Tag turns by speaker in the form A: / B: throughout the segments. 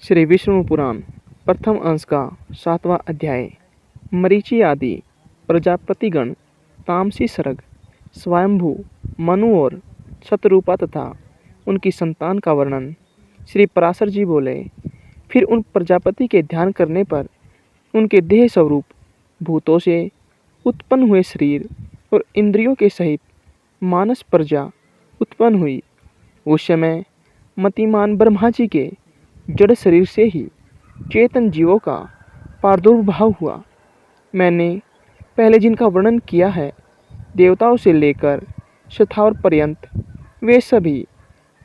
A: श्री विष्णु पुराण प्रथम अंश का 7वां अध्याय। मरीचि आदि प्रजापतिगण, तामसी सरग, स्वयंभू, मनु और शतरूपा तथा उनकी संतान का वर्णन। श्री पराशर जी बोले, फिर उन प्रजापति के ध्यान करने पर उनके देह स्वरूप भूतों से उत्पन्न हुए शरीर और इंद्रियों के सहित मानस प्रजा उत्पन्न हुई। उस समय मतिमान ब्रह्मा जी के जड़ शरीर से ही चेतन जीवों का प्रादुर्भाव हुआ। मैंने पहले जिनका वर्णन किया है, देवताओं से लेकर स्थावर पर्यंत वे सभी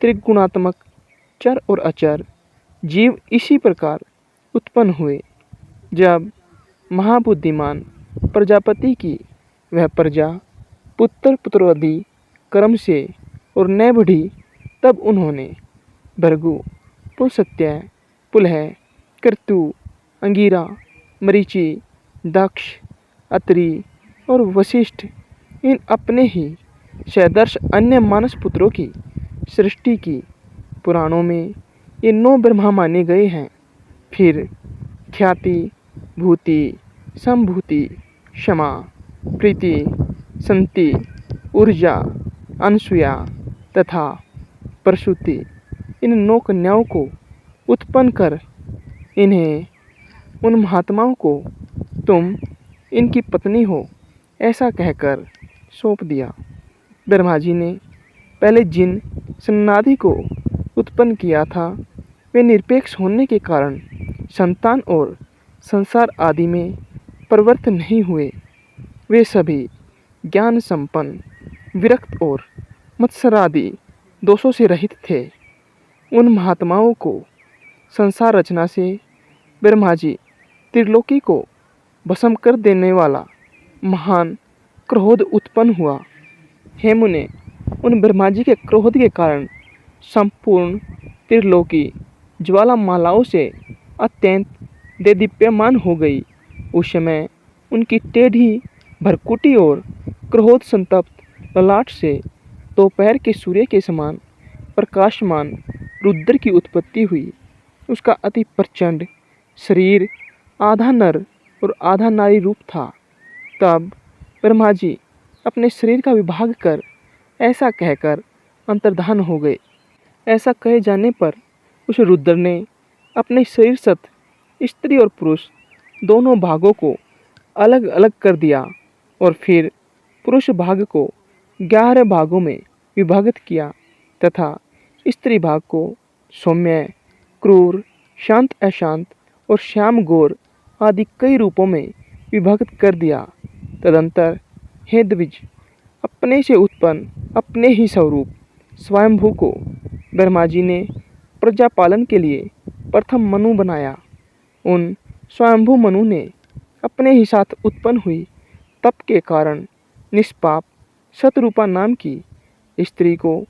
A: त्रिगुणात्मक चर और अचर जीव इसी प्रकार उत्पन्न हुए। जब महाबुद्धिमान प्रजापति की वह प्रजा पुत्र पुत्रवधि क्रम से और न बढ़ी, तब उन्होंने भृगु, पुलस्त्य, पुलह, कृतु, अंगिरा, मरीचि, दक्ष, अत्रि और वशिष्ठ इन अपने ही सदर्श अन्य मानस पुत्रों की सृष्टि की। पुराणों में ये 9 ब्रह्मा माने गए हैं। फिर ख्याति, भूति, संभूति, क्षमा, प्रीति, संति, ऊर्जा, अनसूया तथा प्रसूति इन 9 कन्याओं को उत्पन्न कर इन्हें उन महात्माओं को तुम इनकी पत्नी हो ऐसा कहकर सौंप दिया। ब्रह्मा जी ने पहले जिन सन्नादि को उत्पन्न किया था, वे निरपेक्ष होने के कारण संतान और संसार आदि में प्रवृत्त नहीं हुए। वे सभी ज्ञान संपन्न, विरक्त और मत्सरादि दोषों से रहित थे। उन महात्माओं को संसार रचना से ब्रह्मा जी त्रिलोकी को भस्म कर देने वाला महान क्रोध उत्पन्न हुआ। हे मुने, उन ब्रह्मा जी के क्रोध के कारण संपूर्ण त्रिलोकी ज्वालामालाओं से अत्यंत देदीप्यमान हो गई। उस समय उनकी टेढ़ी भरकुटी और क्रोध संतप्त ललाट से दोपहर के सूर्य के समान प्रकाशमान रुद्र की उत्पत्ति हुई। उसका अति प्रचंड शरीर आधा नर और आधा नारी रूप था। तब ब्रह्मा जी अपने शरीर का विभाग कर ऐसा कहकर अंतर्धान हो गए। ऐसा कहे जाने पर उस रुद्र ने अपने शरीर सत स्त्री और पुरुष दोनों भागों को अलग अलग कर दिया और फिर पुरुष भाग को 11 भागों में विभाजित किया तथा स्त्री भाग को सौम्य, क्रूर, शांत अशांत और श्याम गौर आदि कई रूपों में विभाजित कर दिया। तदंतर हे द्विज, अपने से उत्पन्न अपने ही स्वरूप स्वयंभू को ब्रह्मा जी ने प्रजा पालन के लिए प्रथम मनु बनाया। उन स्वयंभू मनु ने अपने ही साथ उत्पन्न हुई तप के कारण निष्पाप शतरूपा नाम की स्त्री को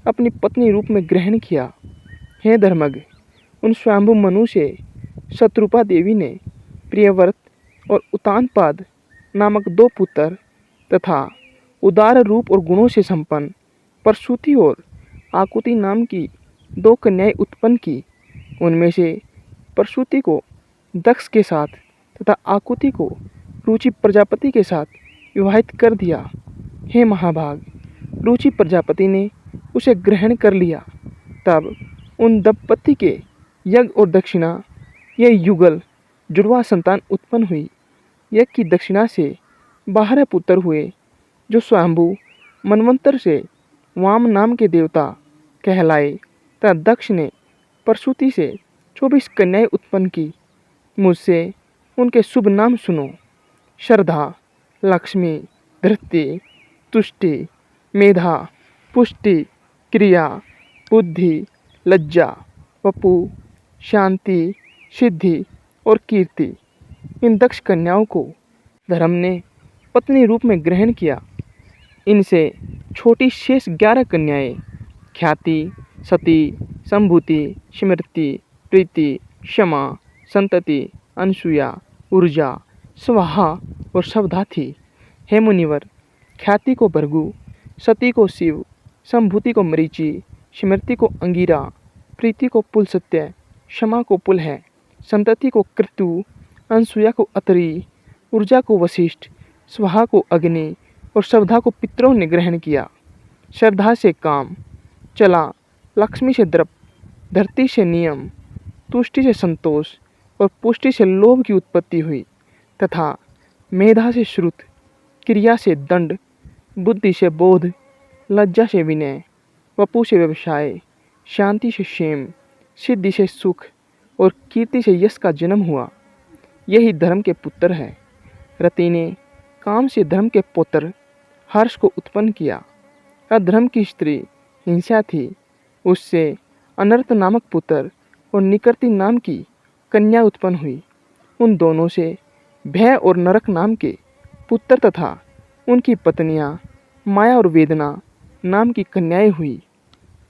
A: अपनी पत्नी रूप में ग्रहण किया। हे धर्मज्ञ, उन स्वयंभू मनु से शतरूपा देवी ने प्रियव्रत और उतानपाद नामक 2 पुत्र तथा उदार रूप और गुणों से संपन्न प्रसूति और आकुति नाम की 2 कन्याएं उत्पन्न की। उनमें से प्रसूति को दक्ष के साथ तथा आकुति को रुचि प्रजापति के साथ विवाहित कर दिया। हे महाभाग, रुचि प्रजापति ने उसे ग्रहण कर लिया। तब उन दंपति के यज्ञ और दक्षिणा ये युगल जुड़वा संतान उत्पन्न हुई। यज्ञ की दक्षिणा से 12 पुत्र हुए, जो स्वयंभू मनवंतर से वाम नाम के देवता कहलाए तथा दक्ष ने प्रसूति से 24 कन्याएं उत्पन्न की। मुझसे उनके शुभ नाम सुनो। श्रद्धा, लक्ष्मी, धृति, तुष्टि, मेधा, पुष्टि, क्रिया, बुद्धि, लज्जा, वपु, शांति, सिद्धि और कीर्ति। इन दक्ष कन्याओं को धर्म ने पत्नी रूप में ग्रहण किया। इनसे छोटी शेष 11 कन्याएं ख्याति, सती, संभूति, स्मृति, प्रीति, क्षमा, संतति, अनसूया, ऊर्जा, स्वाहा और शवधा थी। हे मुनिवर, ख्याति को भृगु, सती को शिव, संभूति को मरीचि, स्मृति को अंगिरा, प्रीति को पुलस्त्य क्षमा को पुलह, संतति को कृतु, अनसुया को अतरी, ऊर्जा को वशिष्ठ, स्वाहा को अग्नि और श्रद्धा को पितरों ने ग्रहण किया। श्रद्धा से काम चला, लक्ष्मी से द्रप, धरती से नियम, तुष्टि से संतोष और पुष्टि से लोभ की उत्पत्ति हुई तथा मेधा से श्रुत, क्रिया से दंड, बुद्धि से बोध, लज्जा से विनय, वपु से व्यवसाय, शांति से क्षेम, सिद्धि से सुख और कीर्ति से यश का जन्म हुआ। यही धर्म के पुत्र है। रति ने काम से धर्म के पुत्र हर्ष को उत्पन्न किया। अधर्म की स्त्री हिंसा थी, उससे अनर्थ नामक पुत्र और निकृति नाम की कन्या उत्पन्न हुई। उन दोनों से भय और नरक नाम के पुत्र तथा उनकी पत्नियां माया और वेदना नाम की कन्याएं हुई।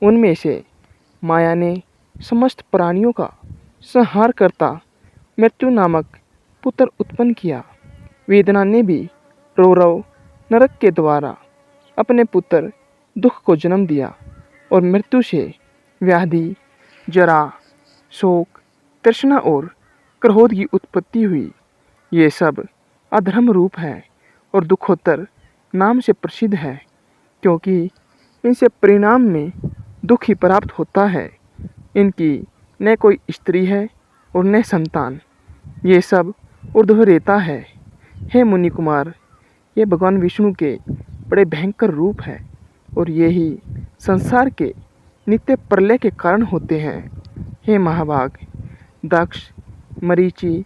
A: उनमें से माया ने समस्त प्राणियों का संहार करता मृत्यु नामक पुत्र उत्पन्न किया। वेदना ने भी रौरव नरक के द्वारा अपने पुत्र दुख को जन्म दिया और मृत्यु से व्याधि, जरा, शोक, तृष्णा और क्रोध की उत्पत्ति हुई। ये सब अधर्म रूप है और दुखोत्तर नाम से प्रसिद्ध है, क्योंकि इनसे परिणाम में दुख ही प्राप्त होता है। इनकी न कोई स्त्री है और न संतान। ये सब ऊर्ध्व रेता है। हे मुनि कुमार, ये भगवान विष्णु के बड़े भयंकर रूप है और ये ही संसार के नित्य प्रलय के कारण होते हैं। हे महाभाग, दक्ष, मरीचि,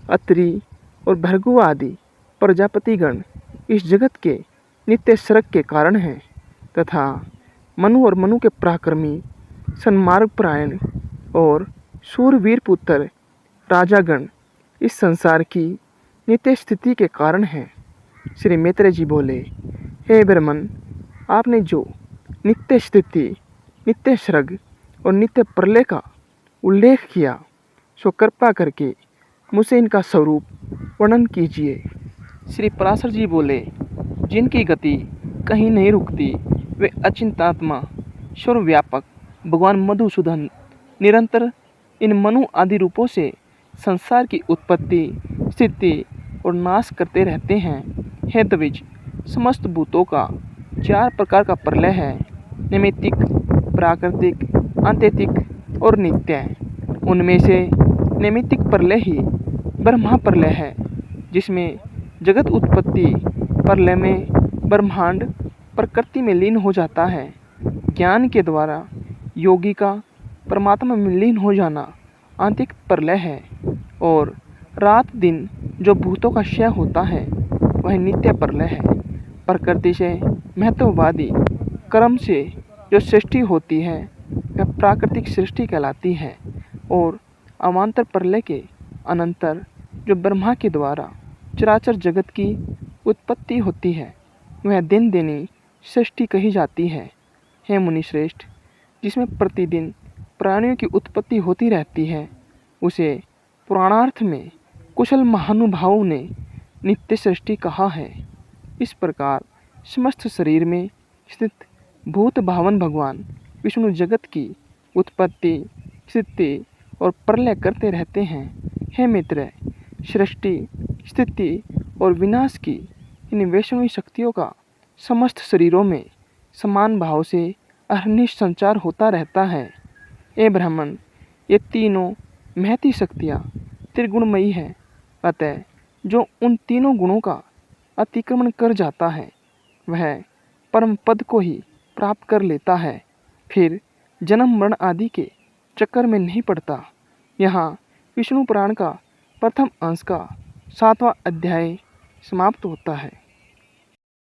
A: अत्रि और भृगु आदि प्रजापतिगण इस जगत के नित्य स्वर्ग के कारण हैं तथा मनु और मनु के पराक्रमी, सन्मार्ग परायण और शूरवीर पुत्र राजागण इस संसार की नित्य स्थिति के कारण हैं। श्री मैत्रेय जी बोले, हे ब्रह्मन, आपने जो नित्य स्थिति, नित्य स्वर्ग और नित्य प्रलय का उल्लेख किया, सो कृपा करके मुझसे इनका स्वरूप वर्णन कीजिए। श्री पराशर जी बोले, जिनकी गति कहीं नहीं रुकती, वे अचिंतात्मा सर्वव्यापक भगवान मधुसूदन निरंतर इन मनु आदि रूपों से संसार की उत्पत्ति, स्थिति और नाश करते रहते हैं। हे द्विज, समस्त भूतों का 4 प्रकार का प्रलय है: नैमित्तिक, प्राकृतिक, आत्यंतिक और नित्य। उनमें से नैमित्तिक प्रलय ही ब्रह्मा प्रलय है, जिसमें जगत उत्पत्ति प्रलय में ब्रह्मांड प्रकृति में लीन हो जाता है। ज्ञान के द्वारा योगी का परमात्मा में लीन हो जाना आंतरिक प्रलय है और रात दिन जो भूतों का क्षय होता है वह नित्य प्रलय है। प्रकृति से महत्ववादी कर्म से जो सृष्टि होती है वह प्राकृतिक सृष्टि कहलाती है और अवान्तर प्रलय के अनंतर जो ब्रह्मा के द्वारा चराचर जगत की उत्पत्ति होती है वह दिन दिनी सृष्टि कही जाती है। हे मुनिश्रेष्ठ, जिसमें प्रतिदिन प्राणियों की उत्पत्ति होती रहती है, उसे पुराणार्थ में कुशल महानुभावों ने नित्य सृष्टि कहा है। इस प्रकार समस्त शरीर में स्थित भूत भावन भगवान विष्णु जगत की उत्पत्ति, स्थिति और प्रलय करते रहते हैं। हे मित्र, सृष्टि, स्थिति और विनाश की इन वैष्णवी शक्तियों का समस्त शरीरों में समान भाव से अहर्निश संचार होता रहता है। ए ब्राह्मण, ये तीनों महती शक्तियाँ त्रिगुणमयी है। अतः जो उन तीनों गुणों का अतिक्रमण कर जाता है वह परम पद को ही प्राप्त कर लेता है, फिर जन्म मरण आदि के चक्कर में नहीं पड़ता। यहाँ विष्णु पुराण का प्रथम अंश का 7वां अध्याय समाप्त होता है।